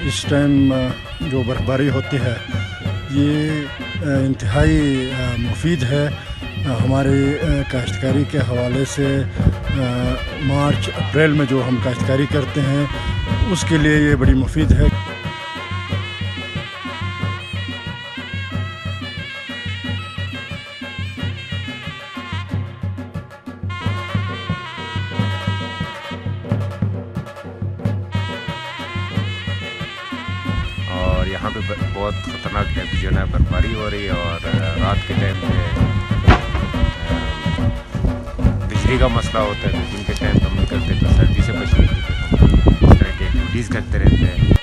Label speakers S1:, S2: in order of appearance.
S1: इस टाइम जो बर्फ़बारी होती है ये इंतहाई मुफीद है हमारे काश्तकारी के हवाले से। मार्च अप्रैल में जो हम काश्तकारी करते हैं उसके लिए ये बड़ी मुफीद है।
S2: और यहाँ पे बहुत ख़तरनाक टेम्परेचर है, बर्फबारी हो रही है और रात के टाइम पे बिजली का मसला होता है। तो दिन के टाइम हम निकलते तो सर्दी से बचने के लिए हम इस तरह की एक्टिविटीज़ करते रहते हैं।